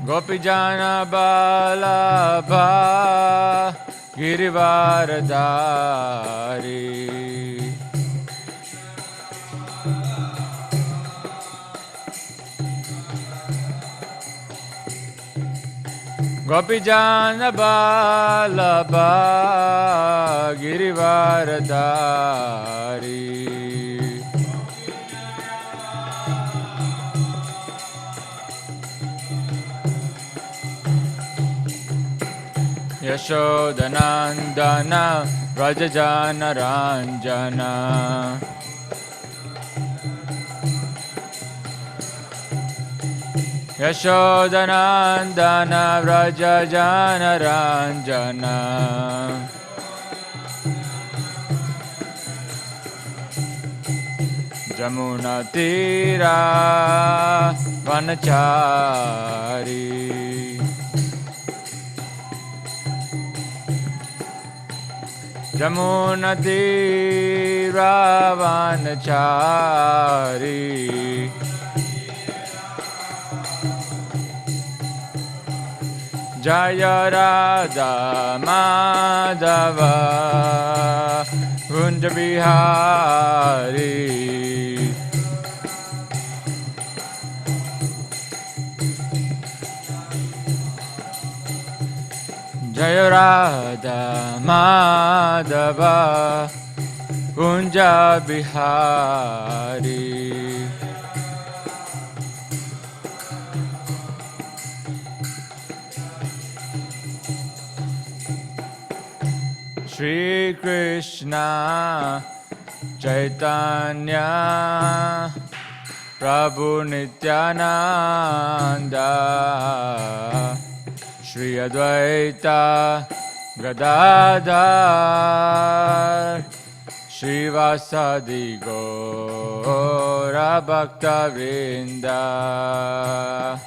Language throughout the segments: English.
Gopijana Balabha Girivaradari Gopijana Balabha Girivaradari Yashodanandana Rajajana Ranjana Yashodanandana Rajajana Ranjana Jamuna Tira Vanachari Jamuna Tira Vanachari Jaya Radha Madhava Kunja Bihari Jaya Radha Madhava Kunja Bihari Shri Krishna Chaitanya Prabhu Nityananda Shri Advaita Gadadhar Shri Vasadi Gaura Bhaktivedanta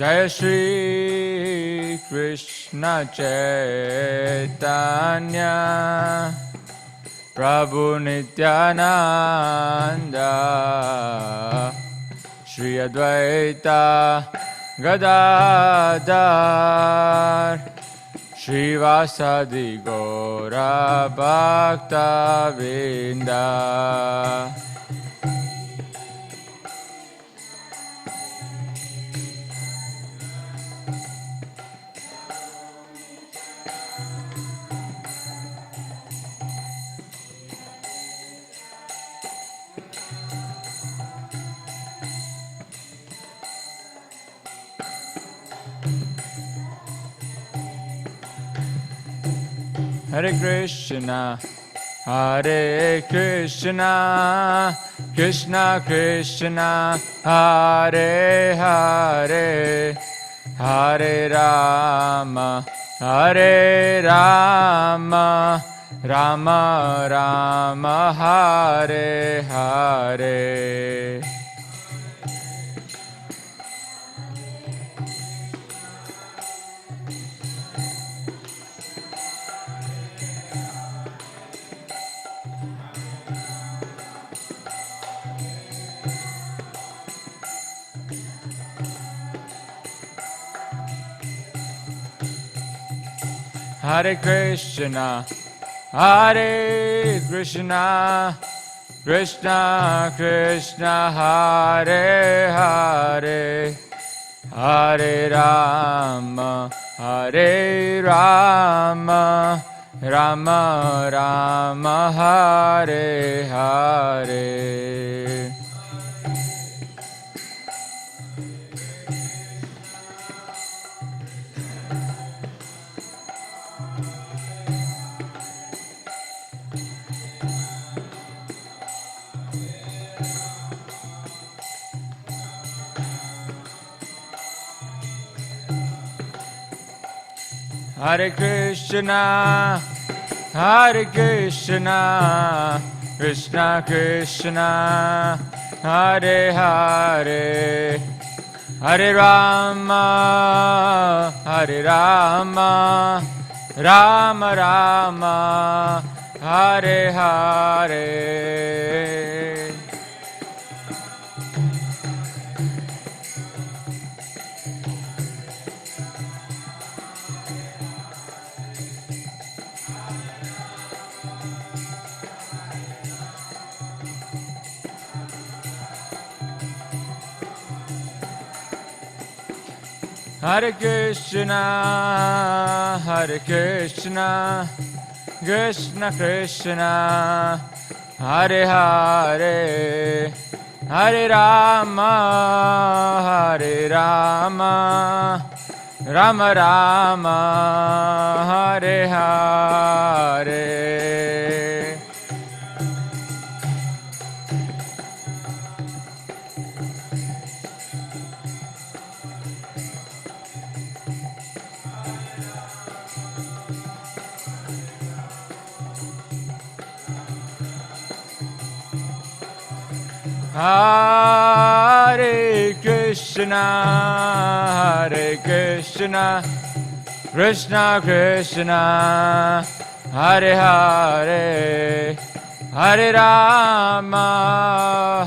Jaya Shri Krishna Chaitanya Prabhu Nityananda Shri Advaita Gadadhar Shri Vasadi Gaura Bhaktivedanta Hare Krishna, Hare Krishna, Krishna Krishna, Hare Hare, Hare Rama, Hare Rama, Rama Rama, Hare Hare. Hare Krishna, Hare Krishna, Krishna Krishna, Hare Hare, Hare Rama, Hare Rama, Rama Rama, Hare Hare. Hare Krishna, Hare Krishna, Krishna Krishna, Hare Hare, Hare Rama, Hare Rama, Rama Rama, Hare Hare. Hare Krishna, Hare Krishna, Krishna Krishna, Hare Hare, Hare Rama, Hare Rama, Rama Rama, Hare Hare. Hare Krishna, Hare Krishna, Krishna Krishna, Hare Hare, Hare Rama,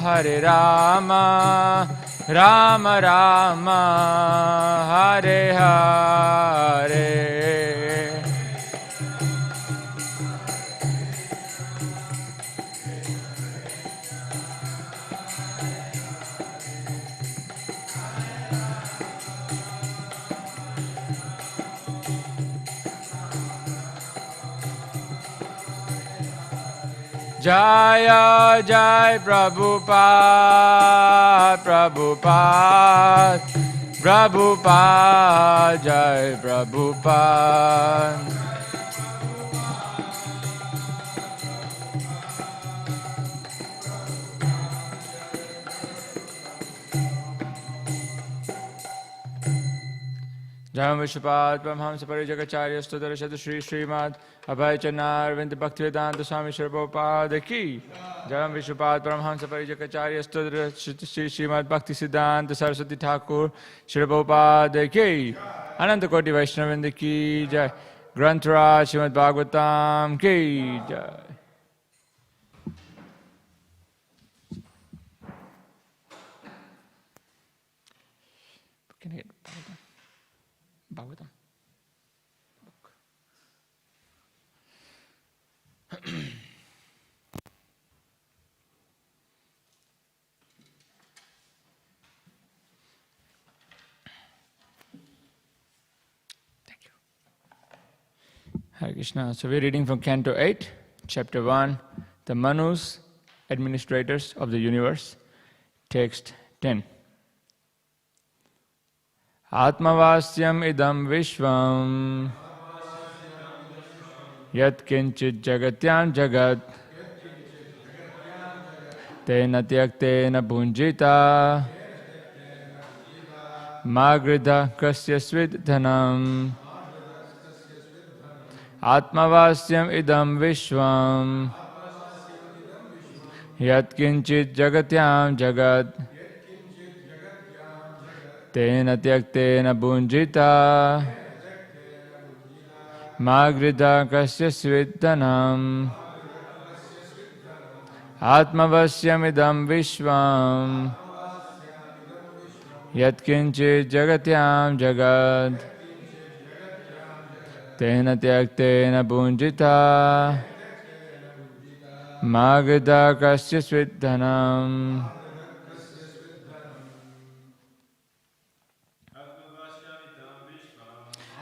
Hare Rama, Rama Rama, Hare Hare. Jaya Jai Prabhupada, Prabhupada, Prabhupada, Jai Prabhupada. Jai Vishwapad Paramahamsa Parijagacharya Stodarashad Shri Śrīmad Bhaktivedanta Swami Prabhupada ki. Jai Vishwapad Paramahamsa Parijagacharya Stodarashad Shri Śrīmad Bhaktivedanta Saraswati Thakur Shri Prabhupada ki. Ananta Koti Vaishnavinda ki Jai. Granthara Śrīmad Bhāgavatam ki Jai. Can I get Bhagavatam? Thank you. Hare Krishna. So we're reading from Canto 8, Chapter 1, The Manus, Administrators of the Universe, Text 10. Atmavasyam idam vishvam yat kinchit jagatyam jagat tena tyaktena bhunjita magridha kasya svidhanam. Atmavasyam idam vishvam yat kinchit jagatyam jagat tena tyaktena bhunjita magridha kasya svidhanam. Atmavasyam idam vishvam yat kinchit jagatyam jagat tena tyaktena bhunjita magridha kasya svidhanam.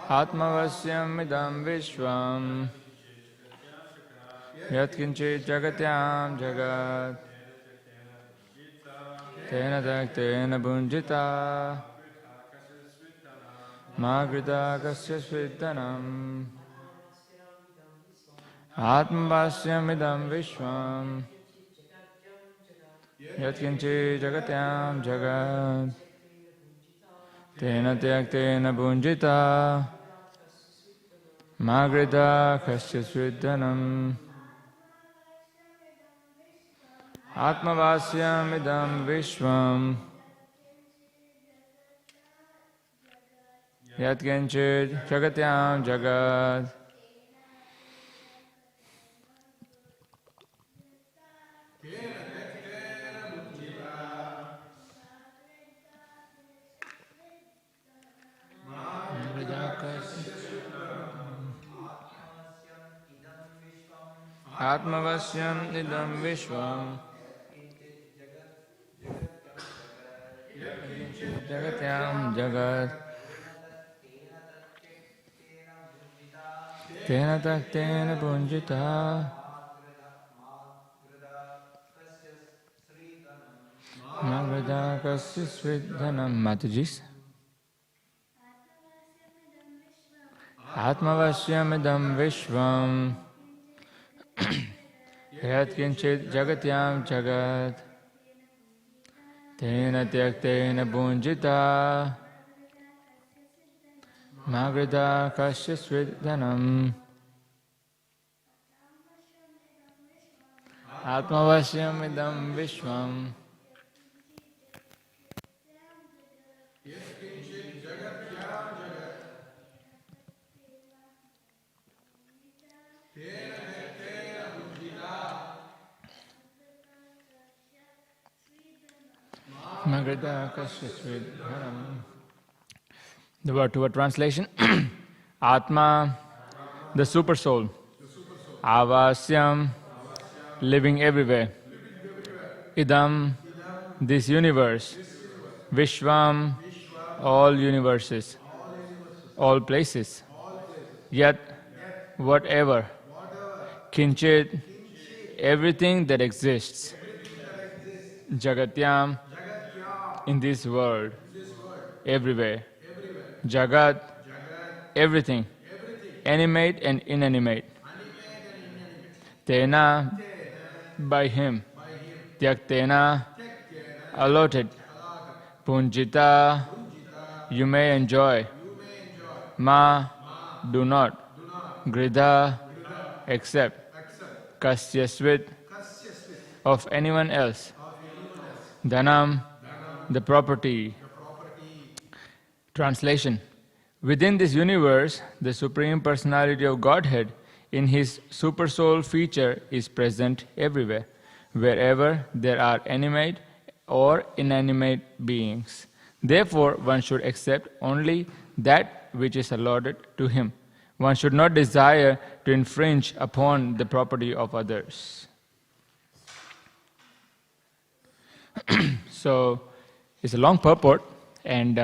Atmavasyam idam vishvam yat kinchit jagatyam jagat tena tyaktena bhunjita magridha kasya svidhanam. Atmavasyam idam vishvam yat kinchit jagatyam jagat tena tyaktena bhunjita Magrida Kasyasvidhanam Atmavasyam idam vishvam Yat Kinchit Jagatyam Jagat Atmavasyam idam vishvam Jagatyam Jagat Tena taktena punjita Magrada kasya svidhanam. Matajis. Atmavasyam idam vishvam Yat kinchit jagatyam jagat Tena tyaktena punjita Magrada kasya svidhanam Atmavasyam idam vishvam Magrada kasya svidhanam. The word-to-word translation. Atma, the super soul. Avasyam, living everywhere. Idam, this universe. Vishwam, all universes. All places. Yat, whatever. Kinchit, everything that exists. Jagatyam, in this world. Everywhere. Jagat, everything, animate and inanimate. Tena, by him. Tyaktena, allotted. Punjita, you may enjoy. Ma, do not. Gridha, accept. Kasyasvit, of anyone else. Dhanam, the property. Translation. Within this universe, the Supreme Personality of Godhead in His Super Soul feature is present everywhere, wherever there are animate or inanimate beings. Therefore, one should accept only that which is allotted to him. One should not desire to infringe upon the property of others. So, it's a long purport, and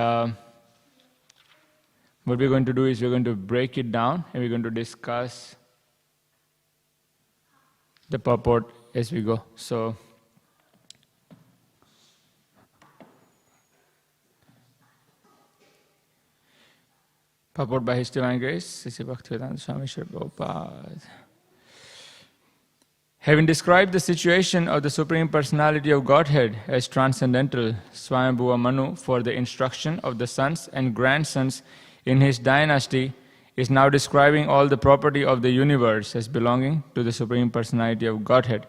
what we're going to do is we're going to break it down and we're going to discuss the purport as we go. So, purport by His Divine Grace, Sri Bhaktivedanta Swami Prabhupada. Having described the situation of the Supreme Personality of Godhead as transcendental, Swayambhuva Manu, for the instruction of the sons and grandsons in his dynasty, is now describing all the property of the universe as belonging to the Supreme Personality of Godhead.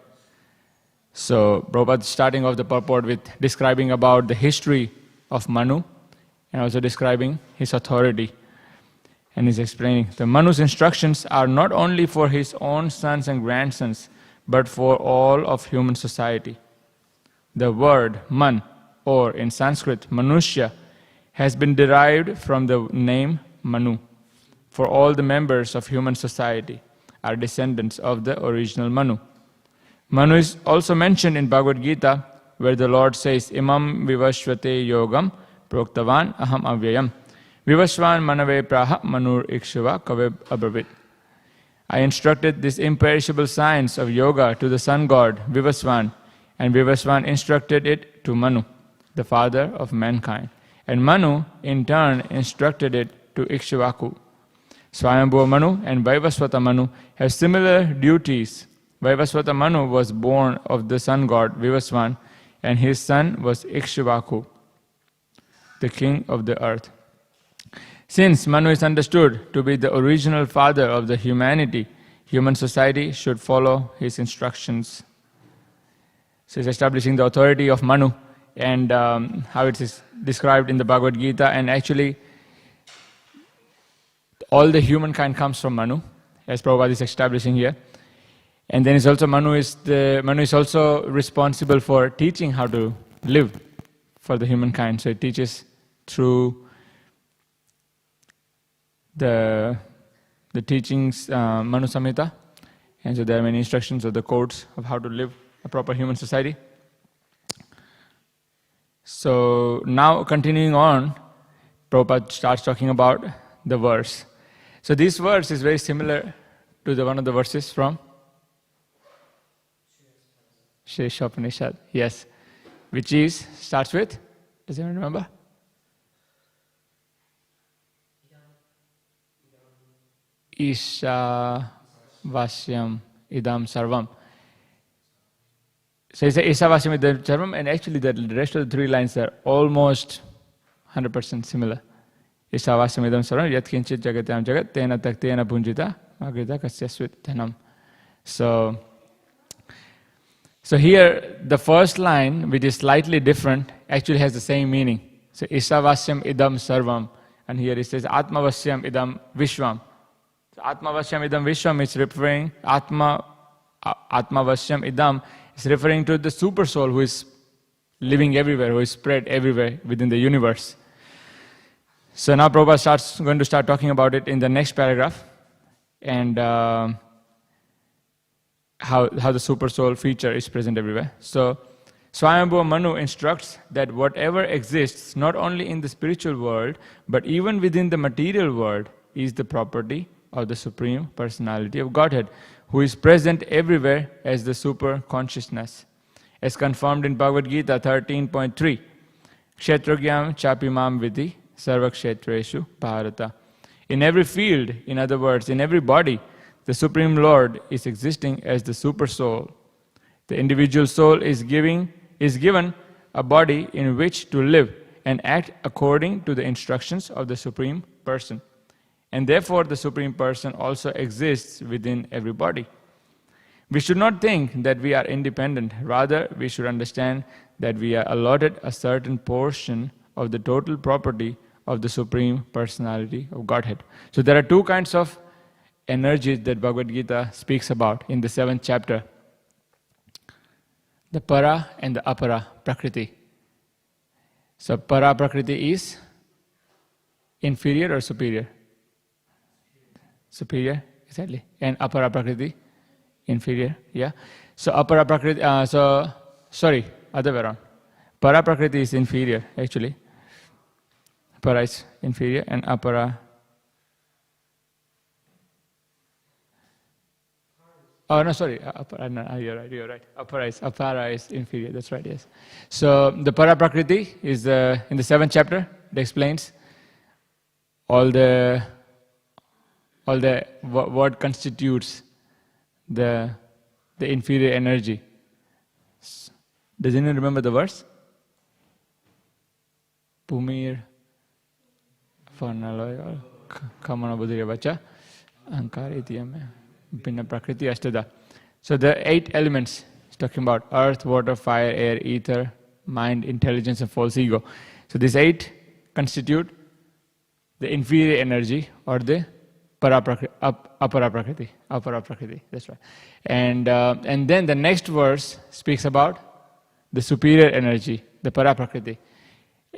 So, Prabhupada is starting off the purport with describing about the history of Manu and also describing his authority. And he's explaining the Manu's instructions are not only for his own sons and grandsons, but for all of human society. The word man, or in Sanskrit Manushya, has been derived from the name Manu. For all the members of human society are descendants of the original Manu. Manu is also mentioned in Bhagavad Gita, where the Lord says, Imam vivashvate yogam proktavan aham avyayam. Vivashvan manave praha manur ikshava kave abravit. I instructed this imperishable science of yoga to the sun god Vivasvan, and Vivasvan instructed it to Manu, the father of mankind. And Manu, in turn, instructed it to Ikshvaku. Swayambhuva Manu and Vaivasvata Manu have similar duties. Vaivasvata Manu was born of the sun god Vivasvan, and his son was Ikshvaku, the king of the earth. Since Manu is understood to be the original father of the humanity, human society should follow his instructions. So he's establishing the authority of Manu and how it is described in the Bhagavad Gita. And actually, all the humankind comes from Manu, as Prabhupada is establishing here. And then Manu is also responsible for teaching how to live for the humankind. So it teaches through the teachings, Manu Samhita, and so there are many instructions or the codes of how to live a proper human society. So now continuing on, Prabhupada starts talking about the verse. So this verse is very similar to one of the verses from Shreya Upanishad, yes, which starts with, does anyone remember? Isavasyam idam sarvam. So it's isavasya idam sarvam, and actually the rest of the three lines are almost 100% similar. Isavasya idam sarvam yat kinchit jagatyam jagat tena taktena punjita agrita kasyasvit dhanam. So here the first line, which is slightly different, actually has the same meaning. So isavasyam idam sarvam, and here it says atmavasyam idam vishvam. Atmavasyam idam vishwam is referring, Atmavasyam idam is referring to the super soul who is living everywhere, who is spread everywhere within the universe. So now Prabhupada going to start talking about it in the next paragraph, and how the super soul feature is present everywhere. So Swami Manu instructs that whatever exists not only in the spiritual world but even within the material world is the property of the Supreme Personality of Godhead, who is present everywhere as the super consciousness, as confirmed in Bhagavad Gita 13.3. Kshetragyam chapimam vidhi sarvakshetreshu bharata. In every field, in other words, in every body, the Supreme Lord is existing as the super soul. The individual soul is given a body in which to live and act according to the instructions of the Supreme Person. And therefore, the Supreme Person also exists within everybody. We should not think that we are independent. Rather, we should understand that we are allotted a certain portion of the total property of the Supreme Personality of Godhead. So there are two kinds of energies that Bhagavad Gita speaks about in the 7th chapter. The Para and the Apara Prakriti. So Para Prakriti is inferior or superior? Superior, exactly. And Apara Prakriti, inferior, yeah. So Apara Prakriti, other way around. Para Prakriti is inferior, actually. Para is inferior and Apara. Oh, no, sorry. You're right. Apara is inferior, that's right, yes. So the Para Prakriti is in the 7th chapter. It explains all what constitutes the inferior energy. Does anyone remember the verse? Pumir Farnaloy Kamana Budhya Vacha Ankaritiyame Pinna Prakriti Ashtada. So the 8 elements it's talking about: earth, water, fire, air, ether, mind, intelligence, and false ego. So these 8 constitute the inferior energy or the Apara Prakriti, that's right. And then the next verse speaks about the superior energy, the Para Prakriti.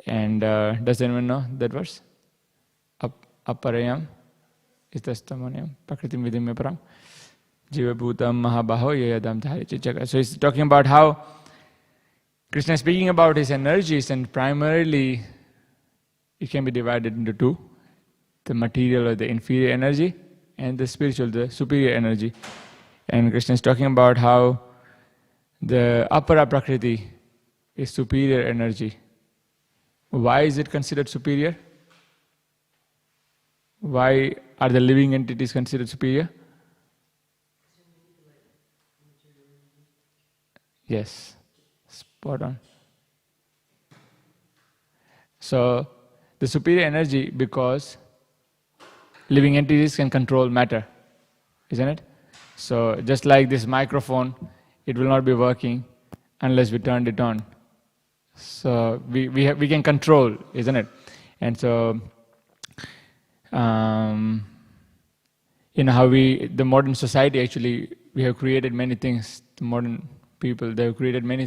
And does anyone know that verse? Aparayam istastamanayam prakritim vidimya param jiva bhutam mahabaho yayadam dhari chichaga. So he's talking about how Krishna is speaking about his energies, and primarily it can be divided into 2. The material or the inferior energy, and the spiritual, the superior energy. And Krishna is talking about how the Apara Prakriti is superior energy. Why is it considered superior? Why are the living entities considered superior? Yes, spot on. So, the superior energy because living entities can control matter, isn't it? So just like this microphone, it will not be working unless we turned it on. So we can control, isn't it? And so you know how the modern society actually, we have created many things. The modern people, they have created many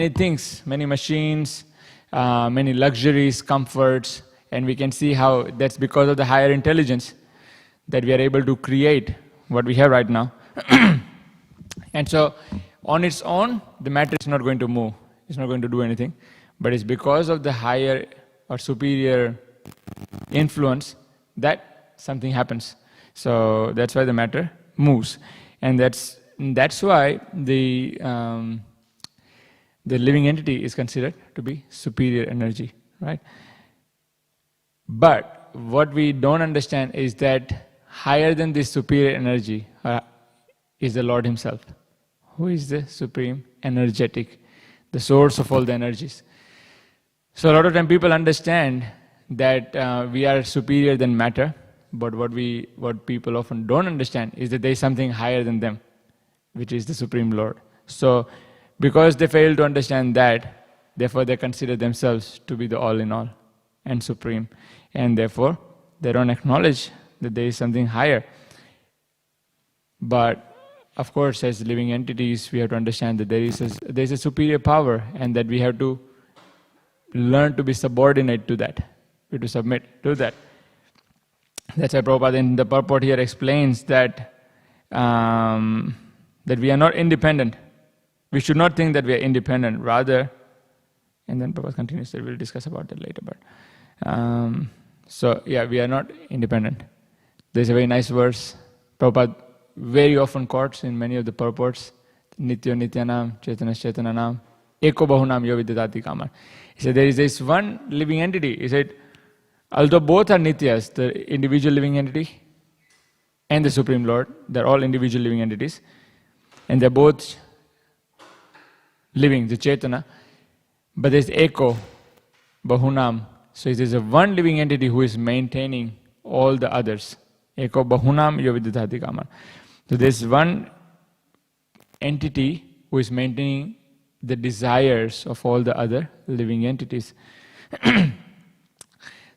things, many machines, many luxuries, comforts, and we can see how that's because of the higher intelligence that we are able to create what we have right now. And so on its own, the matter is not going to move. It's not going to do anything. But it's because of the higher or superior influence that something happens. So that's why the matter moves. And that's why the living entity is considered to be superior energy, right? But what we don't understand is that higher than this superior energy is the Lord Himself, who is the supreme energetic, the source of all the energies. So a lot of time people understand that we are superior than matter, but what people often don't understand is that there is something higher than them, which is the Supreme Lord. So because they fail to understand that, therefore they consider themselves to be the all in all and supreme, and therefore they don't acknowledge that there is something higher. But of course, as living entities, we have to understand that there is a superior power, and that we have to learn to be subordinate to that. We have to submit to that. That's why Prabhupada in the purport here explains that that we are not independent. We should not think that we are independent. Rather, and then Prabhupada continues that we'll discuss about that later. But so yeah, we are not independent. There's a very nice verse Prabhupada very often quotes in many of the purports. Nityo Nityanam, Chaitanas Chaitananam, Eko Bahunam Yo Vidyatati Kaman. He said there is this one living entity. He said, although both are Nityas, the individual living entity and the Supreme Lord, they're all individual living entities, and they're both living, the Chaitana, but there's Eko Bahunam. So it is a one living entity who is maintaining all the others. Eko Bahunam Yo Vidyatati Kaman. So there's one entity who is maintaining the desires of all the other living entities.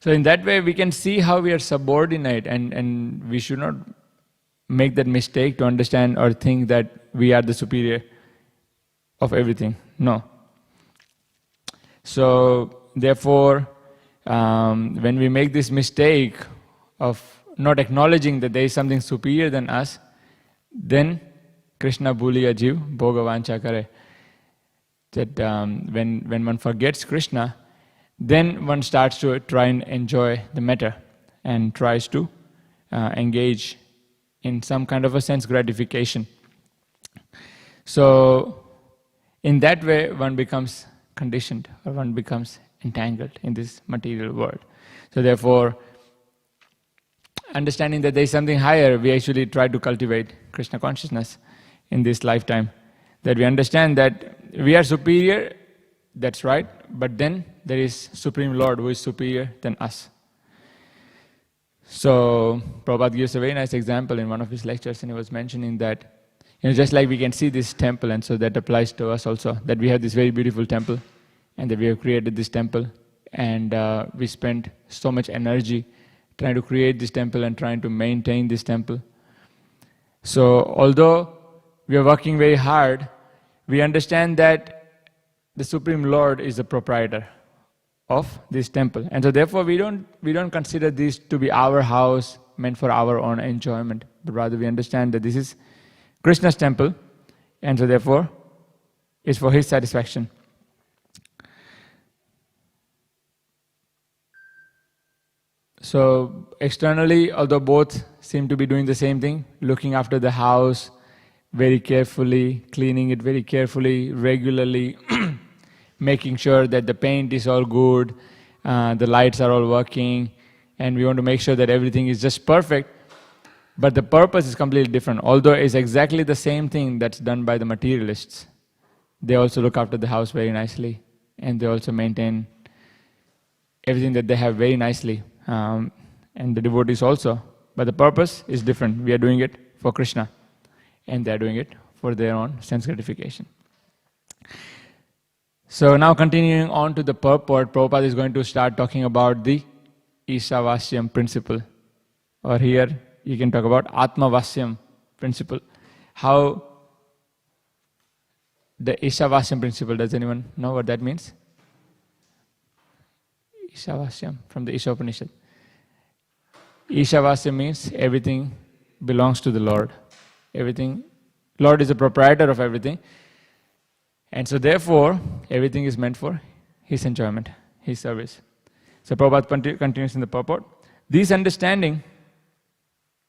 So in that way we can see how we are subordinate, and we should not make that mistake to understand or think that we are the superior of everything. No. So therefore, when we make this mistake of not acknowledging that there is something superior than us, then Krishna bhuliya jiv bhoga vancha kare. That when one forgets Krishna, then one starts to try and enjoy the matter and tries to engage in some kind of a sense gratification. So in that way one becomes conditioned, or one becomes entangled in this material world. So therefore, understanding that there is something higher, we actually try to cultivate Krishna consciousness in this lifetime. That we understand that we are superior, that's right, but then there is Supreme Lord who is superior than us. So Prabhupada gives a very nice example in one of his lectures, and he was mentioning that, just like we can see this temple, and so that applies to us also, that we have this very beautiful temple, and that we have created this temple, and we spent so much energy trying to create this temple and trying to maintain this temple. So although we are working very hard, we understand that the Supreme Lord is the proprietor of this temple, and so therefore we don't consider this to be our house meant for our own enjoyment, but rather we understand that this is Krishna's temple, and so therefore it's for His satisfaction. So externally, although both seem to be doing the same thing, looking after the house very carefully, cleaning it very carefully, regularly, making sure that the paint is all good, the lights are all working, and we want to make sure that everything is just perfect, but the purpose is completely different. Although it's exactly the same thing that's done by the materialists, they also look after the house very nicely, and they also maintain everything that they have very nicely. And and the devotees also. But the purpose is different. We are doing it for Krishna, and they are doing it for their own sense gratification. So now continuing on to the purport, Prabhupada is going to start talking about the isavasya principle. Or here you can talk about atmavasyam principle. How the isavasya principle, does anyone know what that means? Isavasyam, from the Isha Upanishad. Isavasya means everything belongs to the Lord. Everything, Lord is the proprietor of everything. And so therefore, everything is meant for His enjoyment, His service. So Prabhupada continues in the purport. This understanding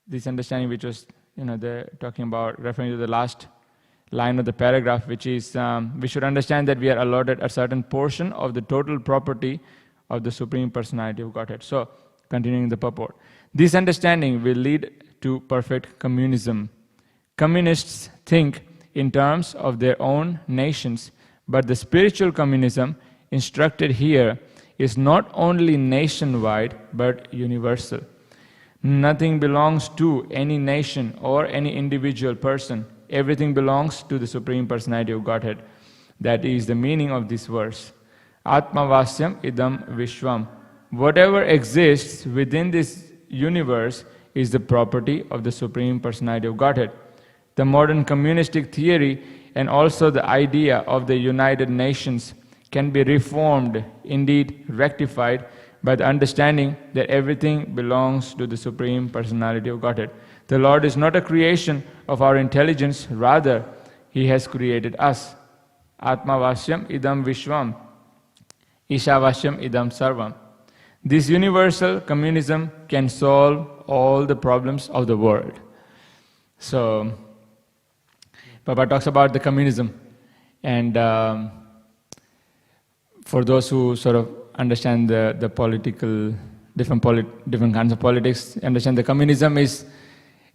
which was, they're talking about, referring to the last line of the paragraph, which is, we should understand that we are allotted a certain portion of the total property of the Supreme Personality of Godhead. So, continuing the purport. This understanding will lead to perfect communism. Communists think in terms of their own nations, but the spiritual communism instructed here is not only nationwide, but universal. Nothing belongs to any nation or any individual person. Everything belongs to the Supreme Personality of Godhead. That is the meaning of this verse. Atmavasyam idam vishwam. Whatever exists within this universe is the property of the Supreme Personality of Godhead. The modern communistic theory and also the idea of the United Nations can be reformed, indeed rectified, by the understanding that everything belongs to the Supreme Personality of Godhead. The Lord is not a creation of our intelligence, rather, He has created us. Atmavasyam idam vishwam. Isavasyam idam sarvam. This universal communism can solve all the problems of the world. So, Prabhupada talks about the communism, and for those who sort of understand the political, different kinds of politics, understand the communism is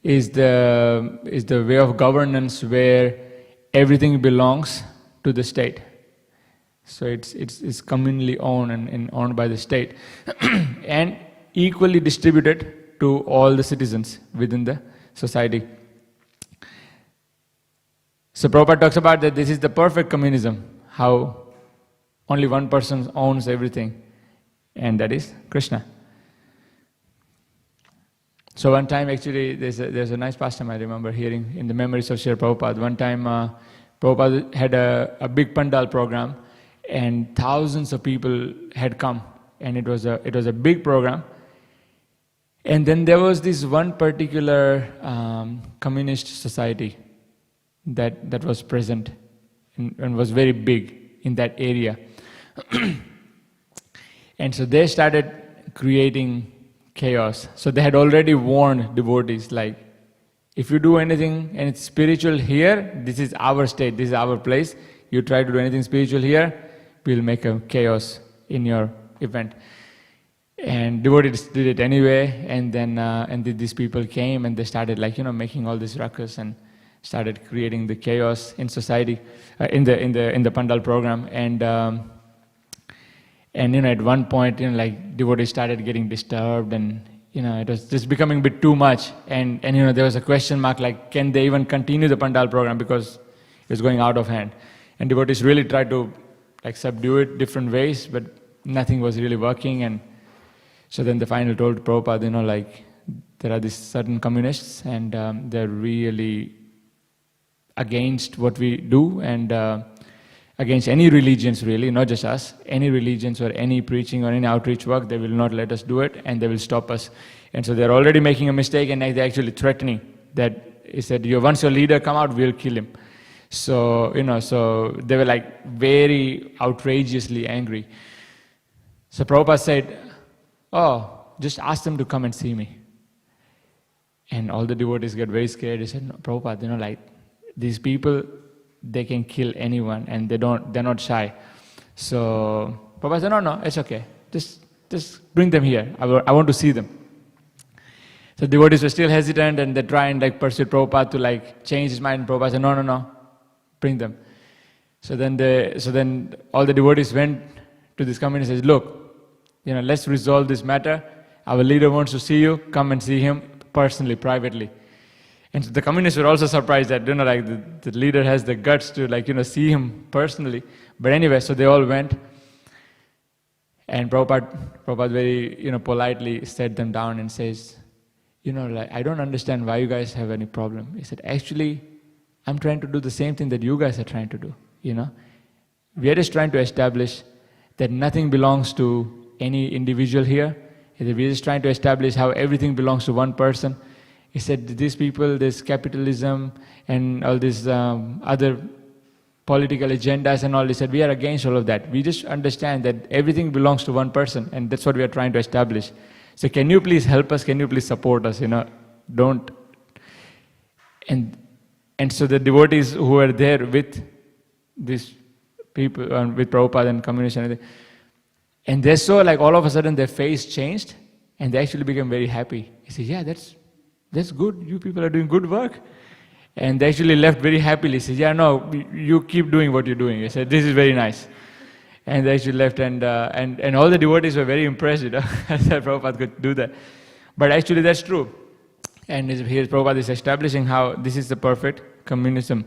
the way of governance where everything belongs to the state. So it's communally owned and owned by the state and equally distributed to all the citizens within the society. So Prabhupada talks about that this is the perfect communism, how only one person owns everything, and that is Krishna. So one time actually there's a nice pastime I remember hearing in the memories of Srila Prabhupada. One time Prabhupada had a big pandal program, and thousands of people had come, and it was a big program. And then there was this one particular communist society that was present and was very big in that area. And so they started creating chaos. So they had already warned devotees, like, if you do anything and it's spiritual here, this is our state, this is our place. You try to do anything spiritual here, we'll make a chaos in your event. And devotees did it anyway, and then these people came and they started making all this ruckus and started creating the chaos in society, in the pandal program. And at one point, devotees started getting disturbed, and it was just becoming a bit too much. And there was a question mark, like, can they even continue the pandal program because it was going out of hand? And devotees really tried to subdue it different ways, but nothing was really working. And so then they finally told Prabhupada, there are these certain communists, and they're really against what we do, and against any religions really, not just us, any religions or any preaching or any outreach work, they will not let us do it, and they will stop us. And so they're already making a mistake, and they're actually threatening that, he said, once your leader come out, we'll kill him. So, so they were very outrageously angry. So Prabhupada said, just ask them to come and see me. And all the devotees get very scared. He said, no, Prabhupada, these people, they can kill anyone, and they're not shy. So Prabhupada said, no, it's okay. Just bring them here. I want to see them. So devotees were still hesitant, and they try and persuade Prabhupada to change his mind. And Prabhupada said, no, bring them. So then all the devotees went to this community and said, look, let's resolve this matter. our leader wants to see you, come and see him personally, privately. And so the communists were also surprised that, like the leader has the guts to, like, see him personally. But anyway, so they all went. And Prabhupada very, politely set them down and says, like, I don't understand why you guys have any problem. He said, actually, I'm trying to do the same thing that you guys are trying to do, We are just trying to establish that nothing belongs to any individual here. We're just trying to establish how everything belongs to one person. He said, these people, this capitalism and all these other political agendas and all, he said, we are against all of that. We just understand that everything belongs to one person, and that's what we are trying to establish. So can you please help us? Can you please support us? Don't. And so the devotees who were there with these people, with Prabhupada and communists and everything, and they saw, like, all of a sudden their face changed, and they actually became very happy. He said, yeah, that's good. You people are doing good work. And they actually left very happily. He said, yeah, no, you keep doing what you're doing. He said, this is very nice. And they actually left, and all the devotees were very impressed, that Prabhupada could do that. But actually that's true. And here Prabhupada is establishing how this is the perfect communism,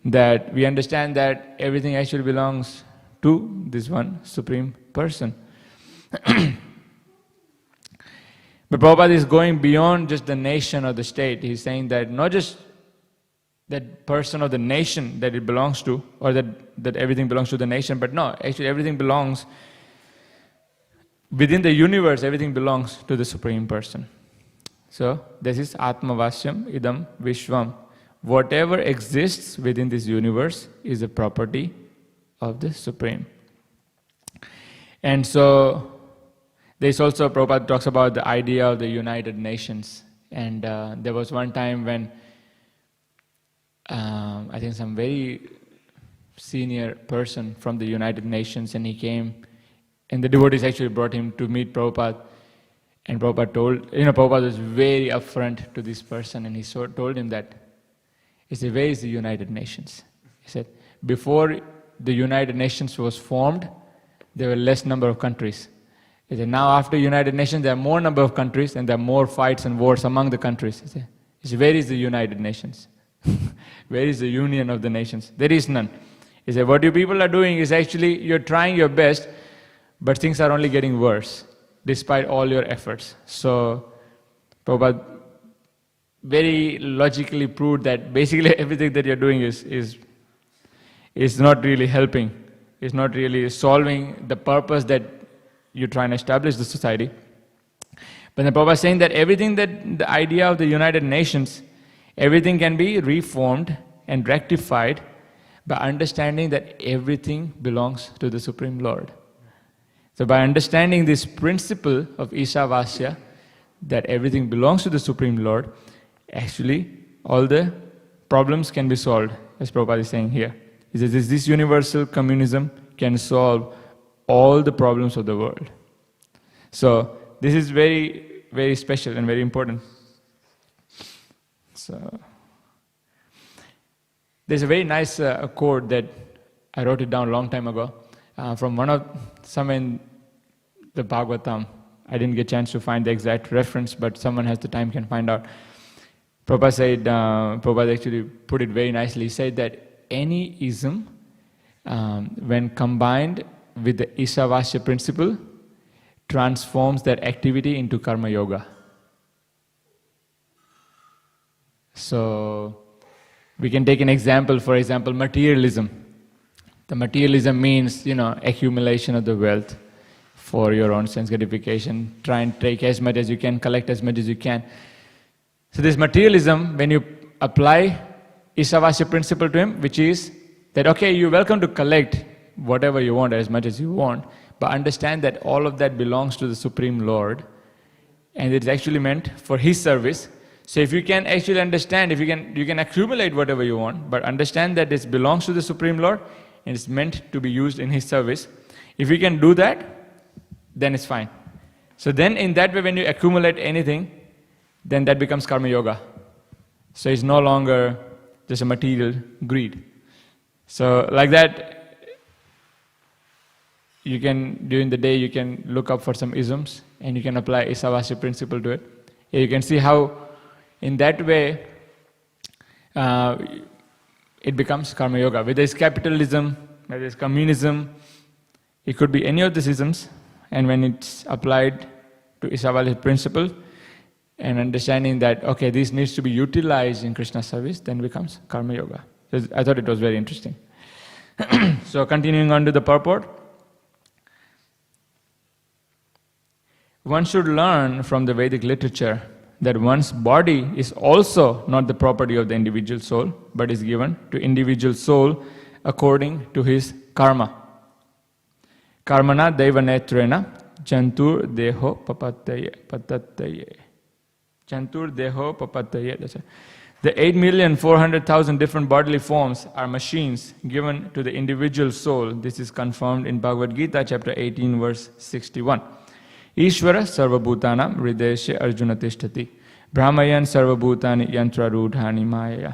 that we understand that everything actually belongs to this one Supreme Person. But Prabhupada is going beyond just the nation or the state. He's saying that not just that person or the nation that it belongs to, or that everything belongs to the nation, but no, actually everything belongs, within the universe, everything belongs to the Supreme Person. So, this is Atmavasyam idam Vishwam. Whatever exists within this universe is a property of the Supreme. And so, there's also, Prabhupada talks about the idea of the United Nations. And there was one time when I think some very senior person from the United Nations, and he came, and the devotees actually brought him to meet Prabhupada. And Prabhupada told, Prabhupada was very upfront to this person, and he told him that, he said, where is the United Nations? He said, before the United Nations was formed, there were less number of countries. He said, now after United Nations, there are more number of countries, and there are more fights and wars among the countries. He said, where is the United Nations? Where is the union of the nations? There is none. He said, what you people are doing is actually, you're trying your best, but things are only getting worse, despite all your efforts. So, Prabhupada very logically proved that basically everything that you're doing is not really helping. It's not really solving the purpose that you're trying to establish the society. But then Prabhupada is saying that everything that, the idea of the United Nations, everything can be reformed and rectified by understanding that everything belongs to the Supreme Lord. So by understanding this principle of isavasya, that everything belongs to the Supreme Lord, actually all the problems can be solved, as Prabhupada is saying here. He says this universal communism can solve all the problems of the world. So this is very, very special and very important. So there's a very nice quote that I wrote it down a long time ago from somewhere in the Bhagavatam. I didn't get a chance to find the exact reference, but someone has the time can find out. Prabhupada actually put it very nicely. He said that any ism, when combined with the isavasya principle, transforms that activity into karma yoga. So, we can take an example, for example, materialism. The materialism means, accumulation of the wealth for your own sense gratification. Try and take as much as you can, collect as much as you can. So this materialism, when you apply isavasya principle to him, which is that, okay, you're welcome to collect whatever you want, as much as you want, but understand that all of that belongs to the Supreme Lord, and it's actually meant for His service. So if you can actually understand, you can accumulate whatever you want, but understand that this belongs to the Supreme Lord, and it's meant to be used in His service. If you can do that, then it's fine. So then in that way, when you accumulate anything, then that becomes karma yoga. So it's no longer just a material greed. So like that, you can, during the day, you can look up for some isms and you can apply isavasya principle to it. You can see how in that way it becomes karma yoga. Whether it's capitalism, whether it's communism, it could be any of the systems, and when it's applied to isavasya principle and understanding that, okay, this needs to be utilized in Krishna service, then it becomes karma yoga. So I thought it was very interesting. So continuing on to the purport. One should learn from the Vedic literature that one's body is also not the property of the individual soul, but is given to individual soul according to his karma. Karmana deva netrena chantur deho papataye. Chantur deho papataye. That's it. The 8,400,000 different bodily forms are machines given to the individual soul. This is confirmed in Bhagavad Gita, chapter 18, verse 61. Ishvara sarvabhutanam hrideshe arjuna tishtati. Brahmayan sarvabhutani yantra rudhani maya.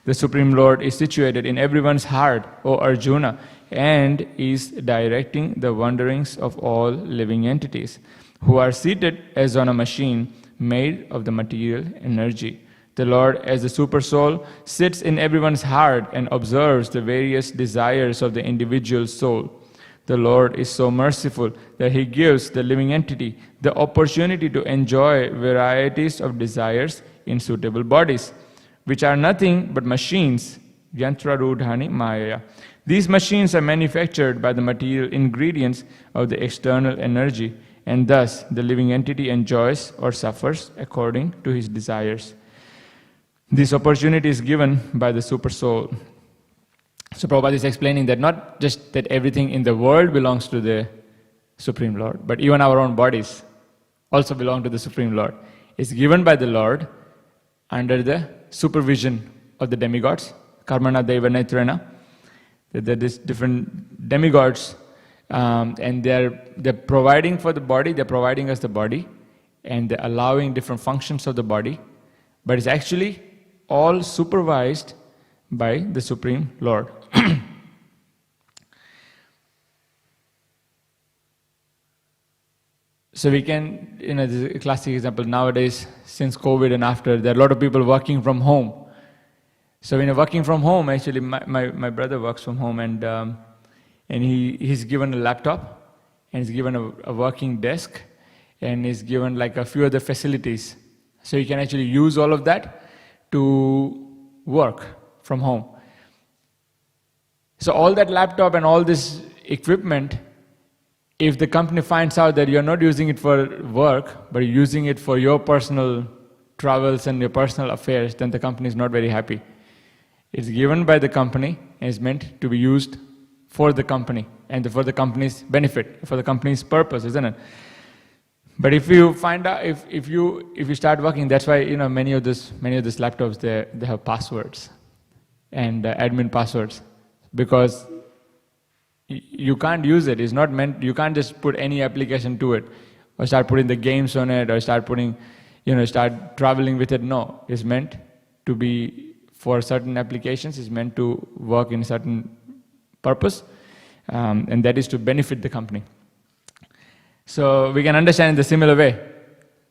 The Supreme Lord is situated in everyone's heart, O Arjuna, and is directing the wanderings of all living entities, who are seated as on a machine made of the material energy. The Lord, as the Super Soul, sits in everyone's heart and observes the various desires of the individual soul. The Lord is so merciful that He gives the living entity the opportunity to enjoy varieties of desires in suitable bodies, which are nothing but machines, yantra rudhani maya. These machines are manufactured by the material ingredients of the external energy, and thus the living entity enjoys or suffers according to his desires. This opportunity is given by the Super Soul. So Prabhupada is explaining that not just that everything in the world belongs to the Supreme Lord, but even our own bodies also belong to the Supreme Lord. It's given by the Lord under the supervision of the demigods, Karmana Deva Netrena. There are these different demigods, and they're providing for the body, they're providing us the body, and they're allowing different functions of the body, but it's actually all supervised by the Supreme Lord. So we can, this is a classic example nowadays, since COVID and after, there are a lot of people working from home. So when you're working from home, actually my brother works from home, and he's given a laptop, and he's given a working desk, and he's given like a few other facilities. So you can actually use all of that to work from home. So all that laptop and all this equipment, if the company finds out that you're not using it for work, but you're using it for your personal travels and your personal affairs, then the company is not very happy. It's given by the company and is meant to be used for the company and for the company's benefit, for the company's purpose, isn't it? But if you find out, if you start working, that's why many of these laptops they have passwords and admin passwords, because you can't use it. It's not meant. You can't just put any application to it, or start putting the games on it, or start putting, start traveling with it. No, it's meant to be for certain applications. It's meant to work in certain purpose, and that is to benefit the company. So we can understand in the similar way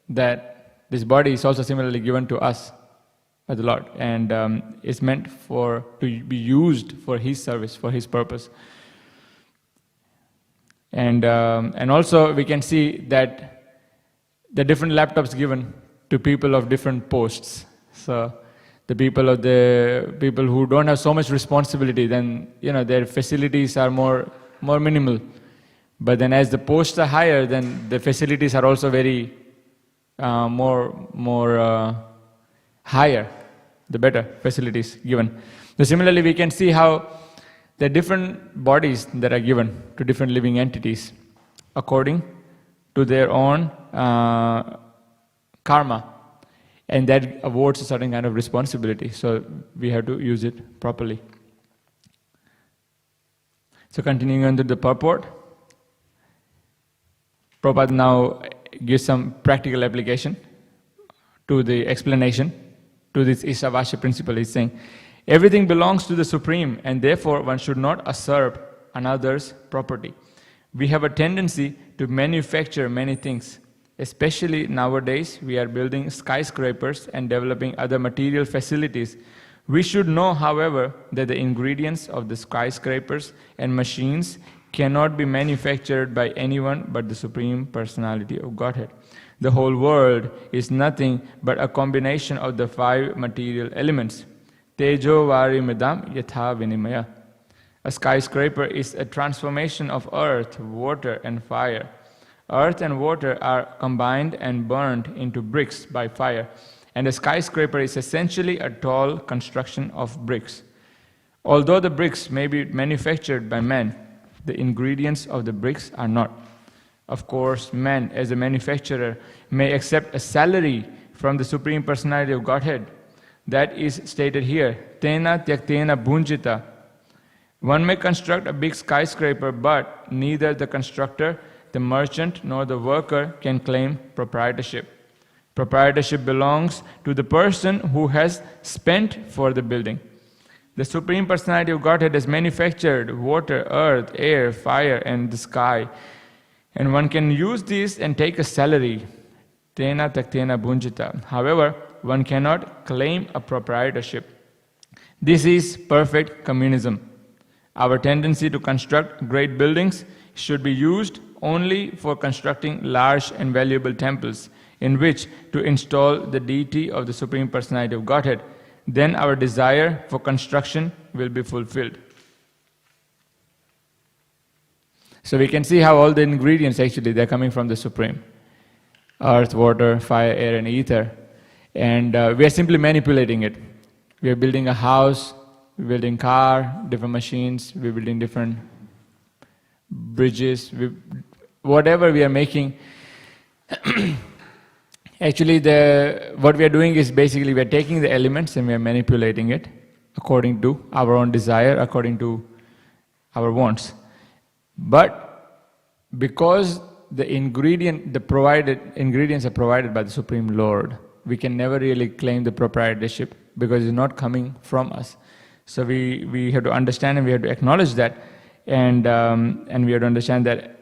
that this body is also similarly given to us by the Lord, and it's meant to be used for His service, for His purpose. And also we can see that the different laptops given to people of different posts. So the people who don't have so much responsibility, then their facilities are more minimal. But then as the posts are higher, then the facilities are also very more higher, the better facilities given. So similarly, we can see how there are different bodies that are given to different living entities according to their own karma, and that awards a certain kind of responsibility. So we have to use it properly. So continuing on to the purport, Prabhupada now gives some practical application to the explanation to this isavasya principle. He's saying, everything belongs to the Supreme, and therefore one should not usurp another's property. We have a tendency to manufacture many things. Especially nowadays, we are building skyscrapers and developing other material facilities. We should know, however, that the ingredients of the skyscrapers and machines cannot be manufactured by anyone but the Supreme Personality of Godhead. The whole world is nothing but a combination of the 5 material elements. Tejo vari midam yatha vinimaya. A skyscraper is a transformation of earth, water and fire. Earth and water are combined and burned into bricks by fire, and a skyscraper is essentially a tall construction of bricks. Although the bricks may be manufactured by men, the ingredients of the bricks are not. Of course, man, as a manufacturer, may accept a salary from the Supreme Personality of Godhead. That is stated here, Tena tyaktena bhunjita. One may construct a big skyscraper, but neither the constructor, the merchant, nor the worker can claim proprietorship. Proprietorship belongs to the person who has spent for the building. The Supreme Personality of Godhead has manufactured water, earth, air, fire, and the sky. And one can use these and take a salary. Tena taktena bhunjita. However, one cannot claim a proprietorship. This is perfect communism. Our tendency to construct great buildings should be used only for constructing large and valuable temples in which to install the deity of the Supreme Personality of Godhead. Then our desire for construction will be fulfilled. So we can see how all the ingredients actually, they're coming from the Supreme. Earth, water, fire, air and ether. And we are simply manipulating it. We are building a house, we're building car, different machines, we're building different bridges, whatever we are making. Actually, what we are doing is basically we are taking the elements and we are manipulating it according to our own desire, according to our wants. But because the ingredients are provided by the Supreme Lord, we can never really claim the proprietorship because it's not coming from us. So we have to understand and we have to acknowledge that, and we have to understand that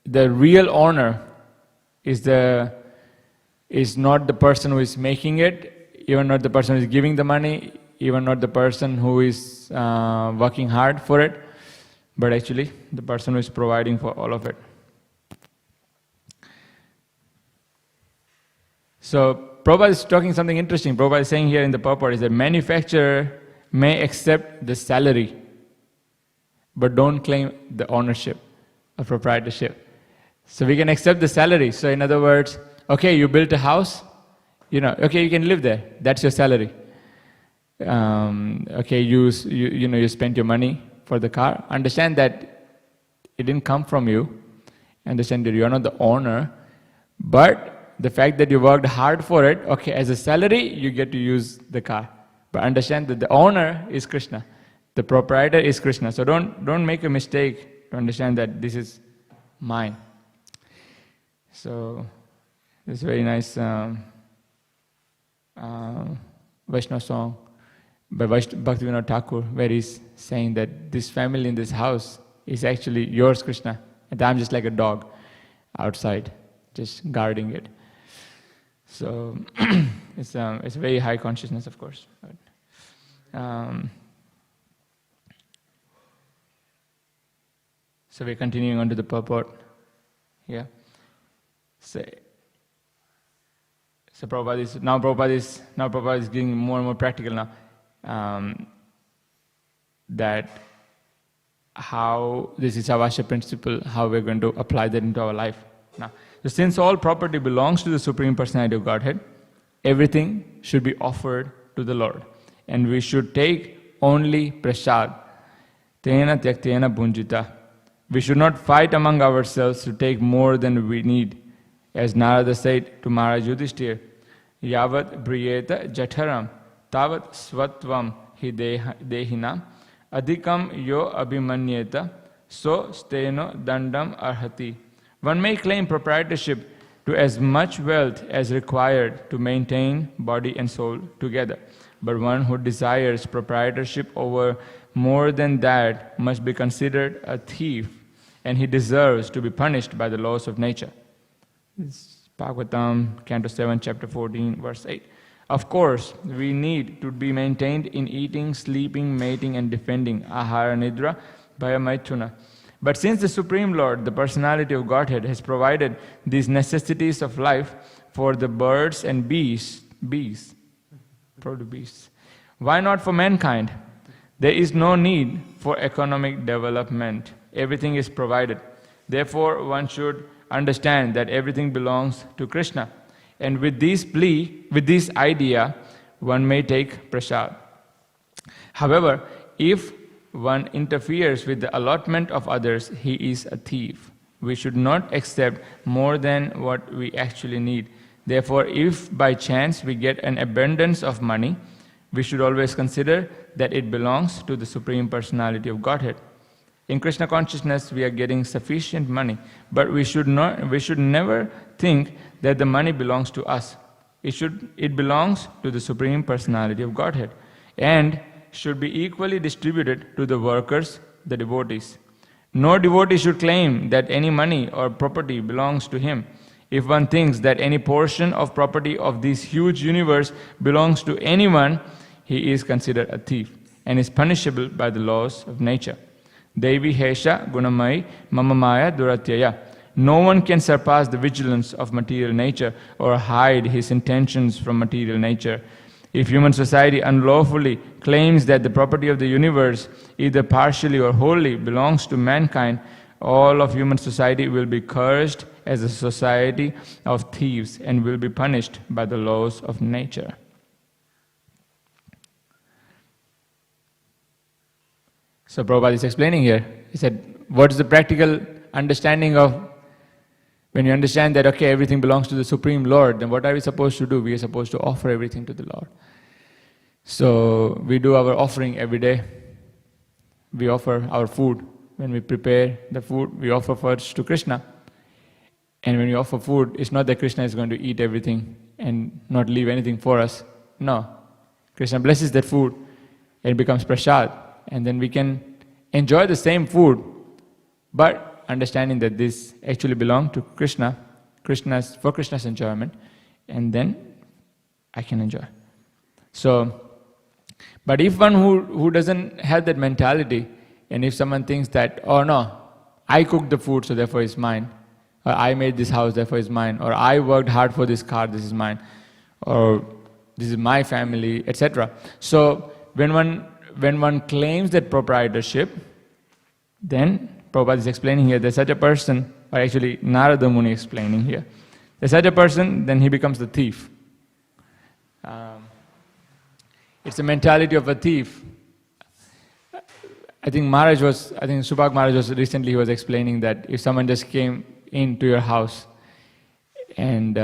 the real owner is not the person who is making it, even not the person who is giving the money, even not the person who is working hard for it, but actually the person who is providing for all of it. So Prabhupada is talking something interesting. Prabhupada is saying here in the purport is that manufacturer may accept the salary, but don't claim the ownership or proprietorship. So we can accept the salary. So in other words, okay, you built a house, okay, you can live there. That's your salary. Okay, you spent your money for the car. Understand that it didn't come from you. Understand that you are not the owner, but the fact that you worked hard for it, okay, as a salary, you get to use the car. But understand that the owner is Krishna. The proprietor is Krishna. So don't make a mistake to understand that this is mine. So this very nice Vaishnava song by Bhaktivedanta Thakur, where he's saying that this family in this house is actually yours, Krishna, and I'm just like a dog outside, just guarding it. So it's a very high consciousness, of course. So we're continuing on to the purport here. So Prabhupada is getting more and more practical now. That how this isavasya principle, how we're going to apply that into our life now. So since all property belongs to the Supreme Personality of Godhead, everything should be offered to the Lord. And we should take only prasad. Tena tyaktena bhunjita. We should not fight among ourselves to take more than we need. As Narada said to Maharaj Yudhishthir, Yavat briyeta jataram, tavat svatvam hi dehinam, adhikam yo abhimanyeta, so steno dandam arhati. One may claim proprietorship to as much wealth as required to maintain body and soul together. But one who desires proprietorship over more than that must be considered a thief, and he deserves to be punished by the laws of nature. It's Bhagavatam, Canto 7, Chapter 14, Verse 8. Of course, we need to be maintained in eating, sleeping, mating, and defending Ahara Nidra, Bhaya Maithuna. But since the Supreme Lord, the personality of Godhead, has provided these necessities of life for the birds and beasts, why not for mankind? There is no need for economic development. Everything is provided. Therefore, one should understand that everything belongs to Krishna. And with this idea, one may take prasad. However, if one interferes with the allotment of others, he is a thief. We should not accept more than what we actually need. Therefore, if by chance we get an abundance of money, we should always consider that it belongs to the Supreme Personality of Godhead. In Krishna consciousness, we are getting sufficient money, but we should never think that the money belongs to us. It belongs to the Supreme Personality of Godhead, and should be equally distributed to the workers, the devotees. No devotee should claim that any money or property belongs to him. If one thinks that any portion of property of this huge universe belongs to anyone, he is considered a thief and is punishable by the laws of nature. Devi Hesha Gunamai Mamamaya Duratyaya. No one can surpass the vigilance of material nature or hide his intentions from material nature. If human society unlawfully claims that the property of the universe, either partially or wholly, belongs to mankind, all of human society will be cursed as a society of thieves and will be punished by the laws of nature. So Prabhupada is explaining here. He said, what is the practical understanding of when you understand that, okay, everything belongs to the Supreme Lord, then what are we supposed to do? We are supposed to offer everything to the Lord. So we do our offering every day. We offer our food. When we prepare the food, we offer first to Krishna. And when we offer food, it's not that Krishna is going to eat everything and not leave anything for us. No. Krishna blesses that food and it becomes prasad. And then we can enjoy the same food, but understanding that this actually belongs to Krishna, for Krishna's enjoyment, and then I can enjoy. So, but if one who doesn't have that mentality, and if someone thinks that, oh no, I cooked the food, so therefore it's mine, or I made this house, therefore it's mine, or I worked hard for this car, this is mine, or this is my family, etc. So when one claims that proprietorship, then Prabhupada is explaining here, there's such a person, or actually Narada Muni explaining here, there's such a person, then he becomes the thief. It's the mentality of a thief. I think Subhag Maharaj was recently, he was explaining that if someone just came into your house and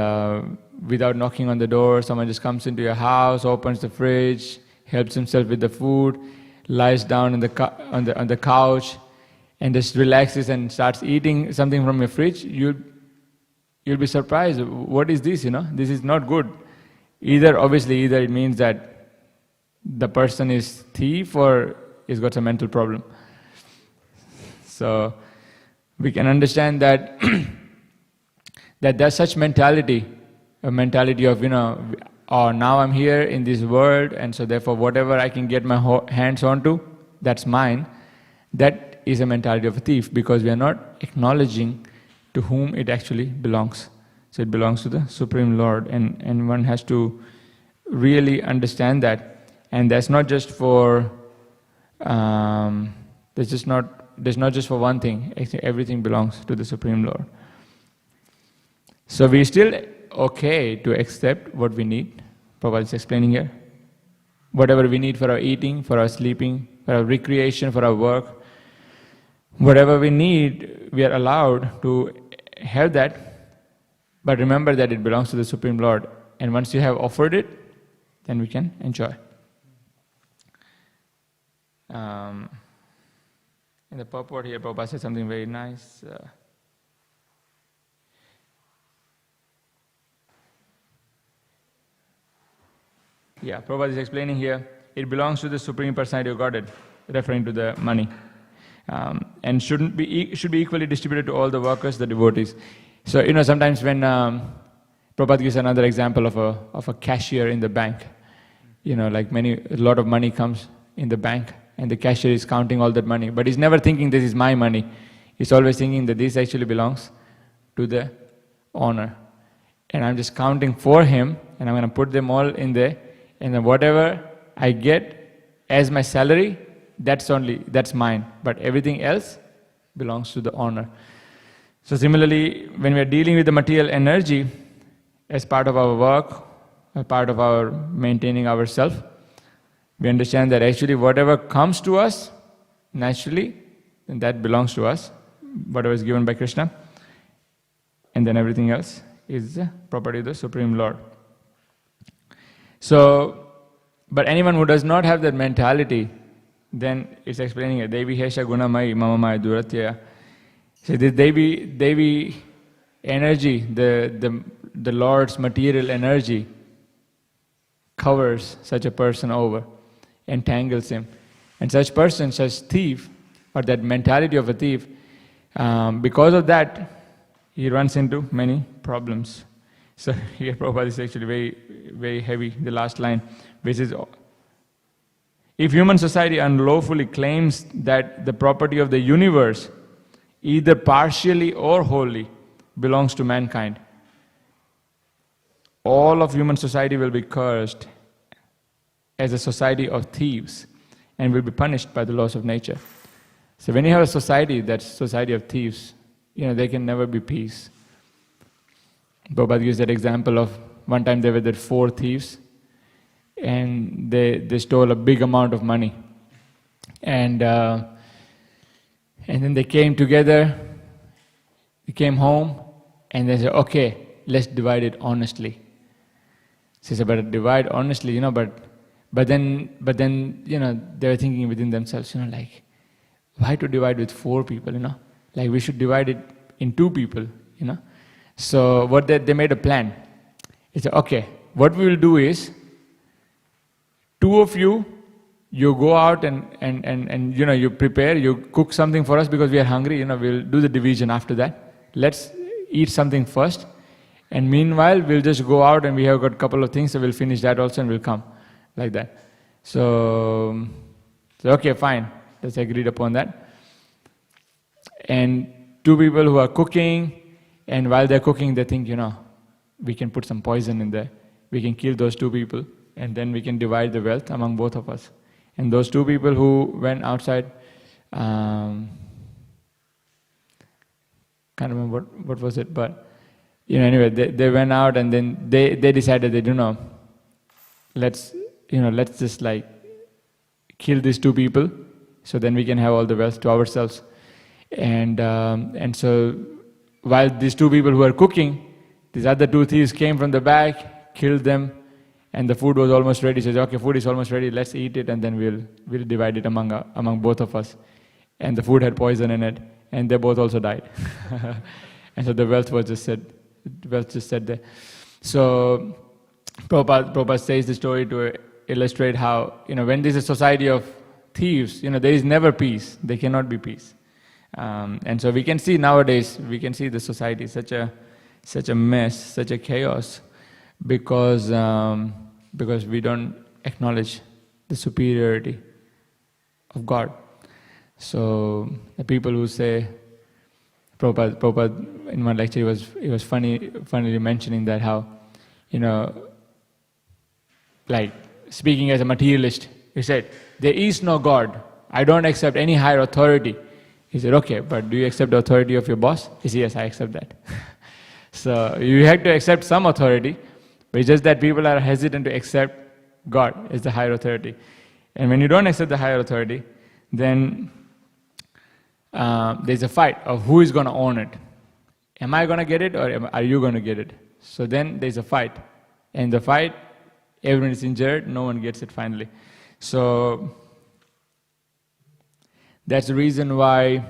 without knocking on the door, someone just comes into your house, opens the fridge, helps himself with the food, lies down on the couch, and just relaxes and starts eating something from your fridge, you'll be surprised. What is this? This is not good. Either it means that the person is thief or he's got some mental problem. So we can understand that that there's such mentality, a mentality of oh, now I'm here in this world, and so therefore whatever I can get my hands onto, that's mine. That is a mentality of a thief, because we are not acknowledging to whom it actually belongs. So it belongs to the Supreme Lord, and one has to really understand that. And that's not just for, there's not just for one thing. Everything belongs to the Supreme Lord. So we're still okay to accept what we need. Prabhupada is explaining here. Whatever we need for our eating, for our sleeping, for our recreation, for our work, whatever we need, we are allowed to have that. But remember that it belongs to the Supreme Lord. And once you have offered it, then we can enjoy. In the purport here, Prabhupada said something very nice. Prabhupada is explaining here, it belongs to the Supreme Personality of Godhead, referring to the money. And should be equally distributed to all the workers, the devotees. So, sometimes when Prabhupada gives another example of a cashier in the bank. Like a lot of money comes in the bank, and the cashier is counting all that money, but he's never thinking this is my money. He's always thinking that this actually belongs to the owner. And I'm just counting for him, and I'm going to put them all in there, and then whatever I get as my salary, that's mine. But everything else belongs to the owner. So similarly, when we are dealing with the material energy as part of our work, as part of our maintaining ourselves, we understand that actually whatever comes to us naturally, then that belongs to us, whatever is given by Krishna, and then everything else is the property of the Supreme Lord. So, but anyone who does not have that mentality, then it's explaining it. Devi Hesha Gunamai Mamamaya Duratya. So the Devi energy, the Lord's material energy covers such a person over, entangles him. And such person, such thief, or that mentality of a thief, because of that, he runs into many problems. So here Prabhupada is actually very, very heavy, the last line, which is, if human society unlawfully claims that the property of the universe, either partially or wholly, belongs to mankind, all of human society will be cursed as a society of thieves and will be punished by the laws of nature. So when you have a society that's society of thieves, there can never be peace. Prabhupada gives that example of one time there were 4 thieves, and they stole a big amount of money. And then they came together, they came home, and they said, okay, let's divide it honestly. So he said, but divide honestly, but then, they were thinking within themselves, like, why to divide with 4 people, Like we should divide it in 2 people, So what they made a plan. They said, okay, what we will do is, 2 of you go out and you prepare, you cook something for us because we are hungry, we'll do the division after that. Let's eat something first. And meanwhile, we'll just go out and we have got a couple of things, so we'll finish that also and we'll come. Like that. So okay, fine. Let's agreed upon that. And 2 people who are cooking, and while they're cooking, they think, we can put some poison in there. We can kill those 2 people, and then we can divide the wealth among both of us. And those 2 people who went outside, can't remember what was it, but anyway, they went out and then they decided that, let's just like kill these 2 people, so then we can have all the wealth to ourselves. And so while these 2 people who are cooking, these other 2 thieves came from the back, killed them, and the food was almost ready. So they said, okay, food is almost ready, let's eat it, and then we'll divide it among both of us. And the food had poison in it, and they both also died. And so the wealth just sat there. So Prabhupada says the story to illustrate how, when there's a society of thieves, there is never peace. There cannot be peace. And so we can see nowadays, the society such a mess, such a chaos, because we don't acknowledge the superiority of God. So the people who say, Prabhupada in one lecture, he was funnily mentioning that how, like speaking as a materialist, he said, there is no God. I don't accept any higher authority. He said, okay, but do you accept the authority of your boss? He said, yes, I accept that. So you have to accept some authority, but it's just that people are hesitant to accept God as the higher authority. And when you don't accept the higher authority, then there's a fight of who is going to own it. Am I going to get it, or are you going to get it? So then there's a fight. And the fight, everyone is injured, no one gets it finally. So that's the reason why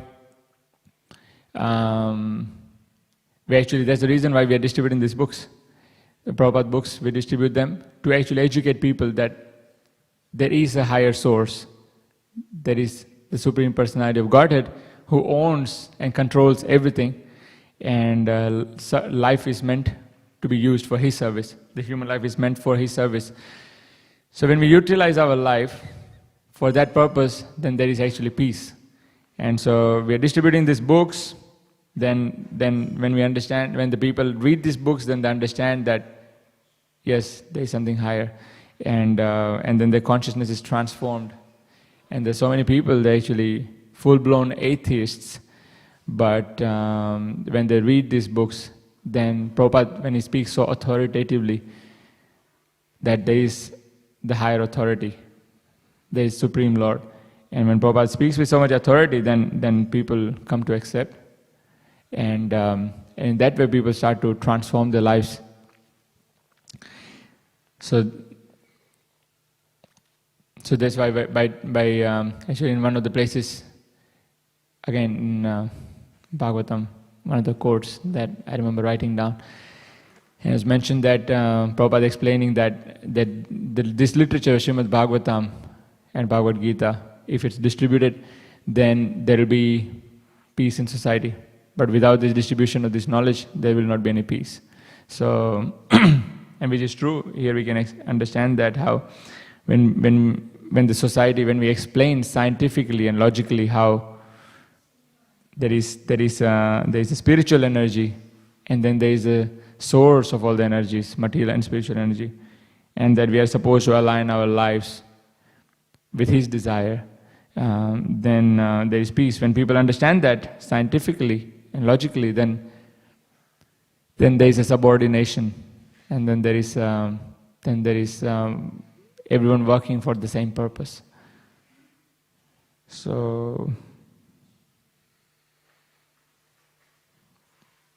that's the reason why we are distributing these books, the Prabhupada books. We distribute them to actually educate people that there is a higher source. There is the Supreme Personality of Godhead who owns and controls everything, and life is meant to be used for His service. The human life is meant for His service. So when we utilize our life for that purpose, then there is actually peace. And so we are distributing these books. Then when we understand, when the people read these books, then they understand that yes, there is something higher, and then their consciousness is transformed. And there's so many people, they're actually full-blown atheists, but when they read these books, then Prabhupada, when he speaks so authoritatively, that there is the higher authority, there is Supreme Lord. And when Prabhupada speaks with so much authority, then people come to accept. And in that way people start to transform their lives. So that's why actually in one of the places, again in Bhagavatam, one of the quotes that I remember writing down, it was mentioned that Prabhupada explaining that this literature, Śrīmad Bhāgavatam and Bhagavad Gita, if it's distributed, then there will be peace in society. But without this distribution of this knowledge, there will not be any peace. So, and which is true, here we can understand that how when the society, when we explain scientifically and logically how there is a spiritual energy, and then there is a source of all the energies, material and spiritual energy, and that we are supposed to align our lives with His desire, then there is peace. When people understand that scientifically and logically, then there is a subordination, and then there is everyone working for the same purpose. So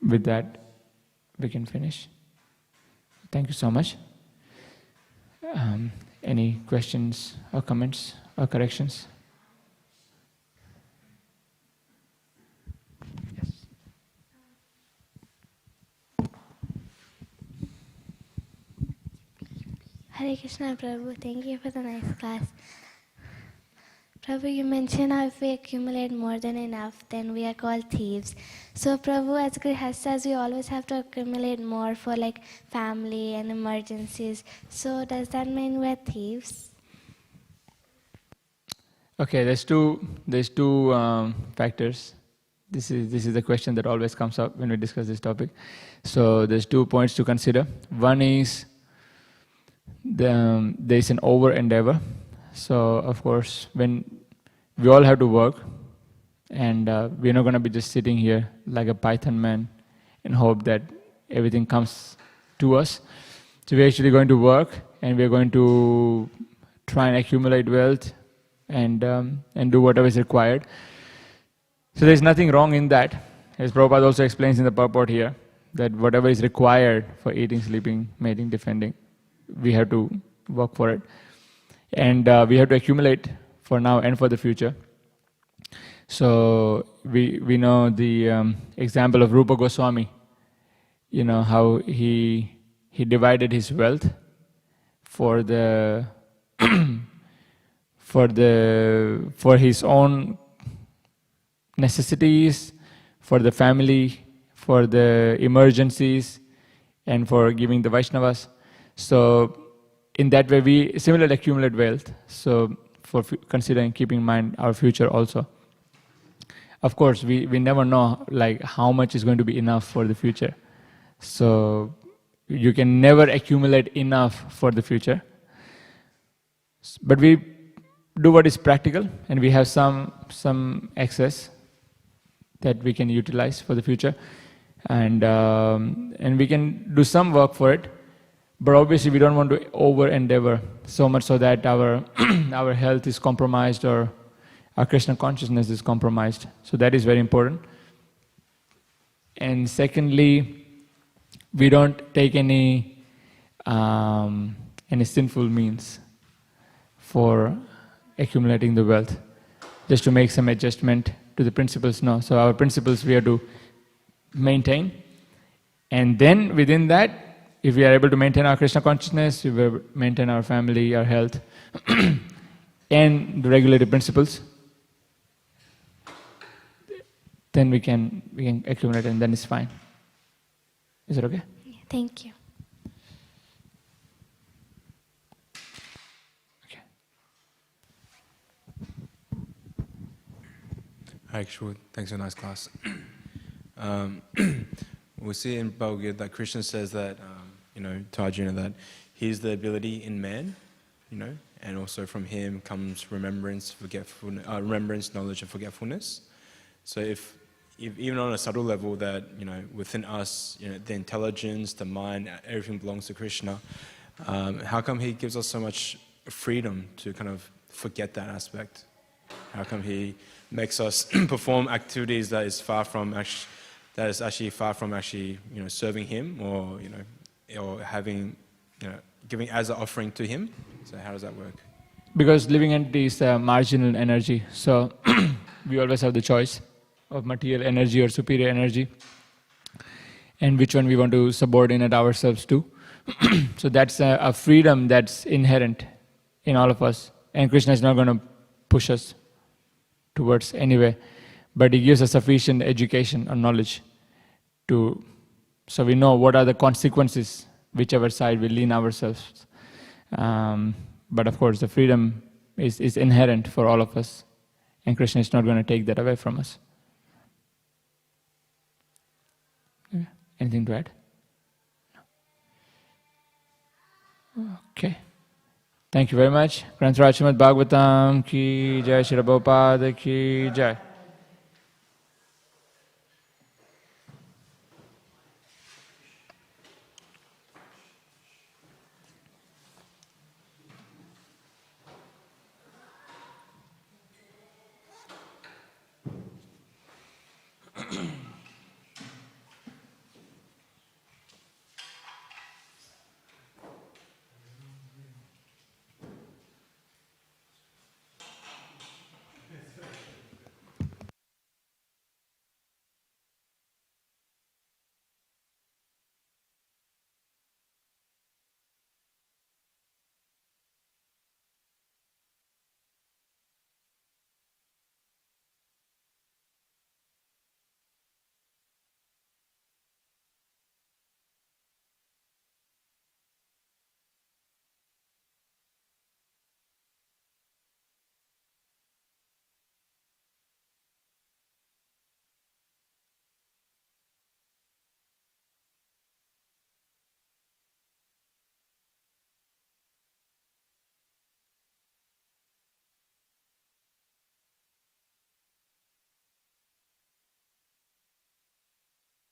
with that, we can finish. Thank you so much. Any questions or comments or corrections? Yes. Hare Krishna, Prabhu. Thank you for the nice class. Prabhu, you mentioned how if we accumulate more than enough, then we are called thieves. So Prabhu, as Grihasthas, we always have to accumulate more for like family and emergencies. So does that mean we're thieves? Okay, there's two factors. This is the question that always comes up when we discuss this topic. So there's 2 points to consider. One is there is an over endeavor. So of course, when we all have to work, and we're not going to be just sitting here like a Python man and hope that everything comes to us. So we're actually going to work, and we're going to try and accumulate wealth and do whatever is required. So there's nothing wrong in that. As Prabhupada also explains in the purport here, that whatever is required for eating, sleeping, mating, defending, we have to work for it. And we have to accumulate for now and for the future. So we know the example of Rupa Goswami, you know, how he divided his wealth for his own necessities, for the family, for the emergencies, and for giving the Vaishnavas. So in that way, we similarly accumulate wealth. So for considering, keeping in mind our future also. Of course, we never know like how much is going to be enough for the future. So you can never accumulate enough for the future. But we do what is practical, and we have some excess that we can utilize for the future, and we can do some work for it. But obviously, we don't want to over endeavor so much so that our our health is compromised or our Krishna consciousness is compromised. So that is very important. And secondly, we don't take any sinful means for accumulating the wealth, just to make some adjustment to the principles. No, so our principles we have to maintain, and then within that, if we are able to maintain our Krishna consciousness, we will maintain our family, our health, and the regulative principles, then we can accumulate, and then it's fine. Is it okay? Thank you. Hare Krishna, thanks for a nice class. We see in Bhagavad Gita that Krishna says that, to Arjuna, that he's the ability in man, and also from him comes remembrance, knowledge, and forgetfulness. So if even on a subtle level that, within us, the intelligence, the mind, everything belongs to Krishna, how come he gives us so much freedom to kind of forget that aspect? How come he makes us perform activities that is actually far from actually, serving him or, or having, giving as an offering to him? So how does that work? Because living entity is a marginal energy, so we always have the choice of material energy or superior energy, and which one we want to subordinate ourselves to. So that's a freedom that's inherent in all of us, and Krishna is not going to push us towards anywhere, but he gives us sufficient education or knowledge so we know what are the consequences, whichever side we lean ourselves. But of course, the freedom is inherent for all of us, and Krishna is not going to take that away from us. Anything to add? No. Okay. Thank you very much. Śrīmad Bhāgavatam ki jai, Śrīla Prabhupada ki jai.